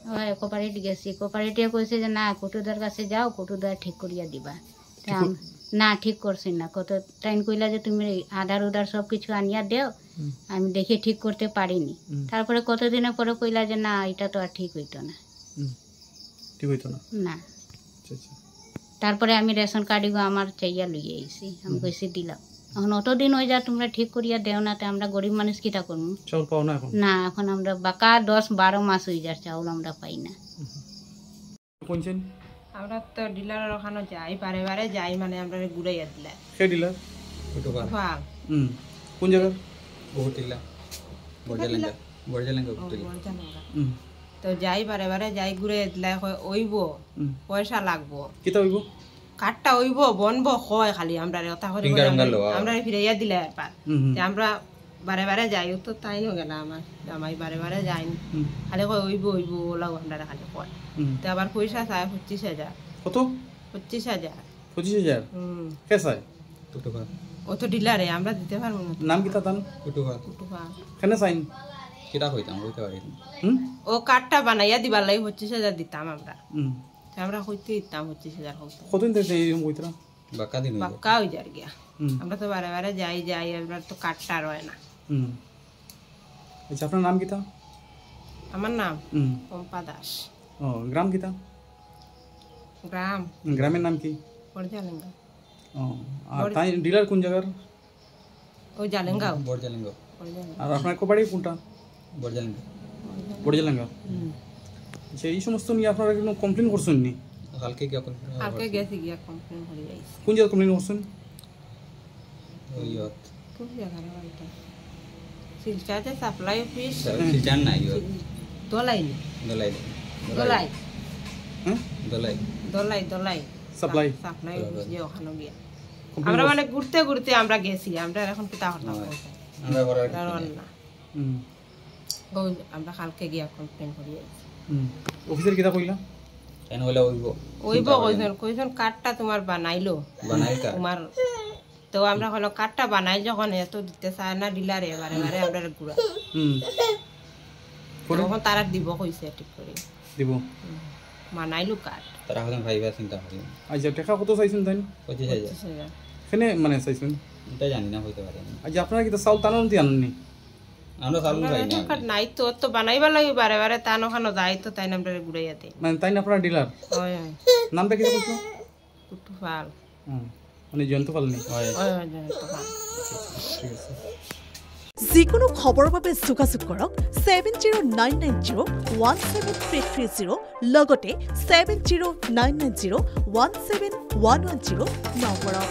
হয় কোপারেট গেছি, কোপারেটে কইছে যে না কুটুদার কাছে যাও, কুটুদার ঠিক করিয়া দিবা। না ঠিক করছি না, কত টাইম কইলা যে তুমি আধার উধার সব কিছু আনিয়া দেও, আমি দেখে ঠিক করতে পারিনি। তারপরে কতদিনের পরে কইলা যে না এটা তো আর ঠিক হইতো না, ঠিক হইতো না না। তারপরে আমি রেশন কার্ডগুলো আমার চাইয়া লইয়া আইছি, আমি কইছি দিলাম। এখন অতদিন হয়ে যা তোমরা ঠিক করিয়া দেও না, তো আমরা গরিব মানুষ কিটা করবো? চাউল পাও না এখন? না, এখন আমরা বাকা 10-12 মাস হয়ে যার চাউল আমরা পাই না। কোনছেন? আমরা তো ডিলারের ওখানে যাই, বারে বারে যাই, মানে আমরা ঘুরাইয়া দিলা। কে ডিলার? ভাল। কোন জায়গা? বহুটিলা বড়জালেঙ্গা বড়জালেঙ্গা তো যাই, বারে বারে যাই, ঘুরাইয়া দিলা। ওইব পয়সা লাগবো, কিতা হইব? কাঠটা ওইব বনব হয়, খালি আমরা কথা করে আমরা ফিরাইয়া দিলে আমরা বারে বারে যাই। তো তাই ন গেল আমার জামাই, বারে বারে যাইনি, খালি কয় ওইব ওইব ওলাও আমরা খালি কয়। তো আবার পয়সা চাই 25,000। কত? 25,000। 25,000? কে চাই? টুটুভা। ও তো ডিলারে, আমরা দিতে পারবো না। নাম কিতা তান? টুটুভা। টুটুভা। কেন চাইন? কিটা কইতাম কইতে পারি। ও কাঠটা বানাইয়া দিবার লাগি 25,000 দিতাম আমরা। আমরা কইতে দিতাম 25,000 হতো। কতদিন থেকে এরকম কইতরা? বাক্কা দিন বাক্কা হই যার গিয়া। আমরা তো বারে বারে যাই যাই, আমরা তো কাঠটা রয় না। আচ্ছা, আপনার নাম কিতা? আমার নাম পম্পা দাস। ও, গ্রাম কিতা? গ্রামের নাম কি? বড়জালেঙ্গা। ও, আর তাই ডিলার কোন জায়গার? ওই জালেঙ্গা। বড়জালেঙ্গা। আর আপনার কোপাড়ি কোনটা? বড়জালেঙ্গা। বড়জালেঙ্গা। আচ্ছা, এই সমস্ত নিয়ে আপনারা কোনো কমপ্লেন করছেন নি? কালকে গেছি গিয়া কমপ্লেন করে আইছি। কোন জায়গায় কমপ্লেন করছেন? ওইয়ত কোন জায়গায় বাড়িটা? শিলচাতে সাপ্লাই অফিস। শিলচান না ইয়ত। দলাই। দলাই। দলাই। হ্যাঁ? দলাই। দলাই দলাই। সাপ্লাই অফিস যে ওখানে গিয়া। আমরা মানে ঘুরতে ঘুরতে আমরা গেছি, আমরা এখন পিতা হঠাৎ আমরা করার না। আমরা কালকে গিয়া কমপ্লেন করি আইছি। অফিসের কিতা কইলা? কেন হইলা ওইব কইজন কাঠটা তোমার বানাইলো তোমার। তো আমরা হলো কাঠটা বানাই যখন এত দিতে চায় না ডিলারে, বারে বারে আমরা ঘুরা তখন তারা দিব কইছে ঠিক করে দিব বানাইলো কাঠ। তারা হলেন ভাইবা চিন্তা করি। আচ্ছা, টাকা কত চাইছেন তাই? 25,000। কেনে মানে চাইছেন? এটা জানি না, হইতে পারে। আচ্ছা, আপনারা কি তো চাউল টানানো দিয়ে আনেননি? আমরা চাউল পাই না। কাঠ নাই তো, তো বানাইবার লাগি বারে বারে তান ওখানে যাই, তো তাই আমরা ঘুরাইয়া দেই। মানে তাই না আপনারা ডিলার? হয়। নামটা কি বলছো? কুটুফাল। মানে জয়ন্ত পাল নেই? হয় জয়ন্ত পাল। ঠিক আছে। যিকোনো খবৰৰ বাবে যোগাযোগ কৰক 7099017330 লগতে 7099017110 নম্বৰত।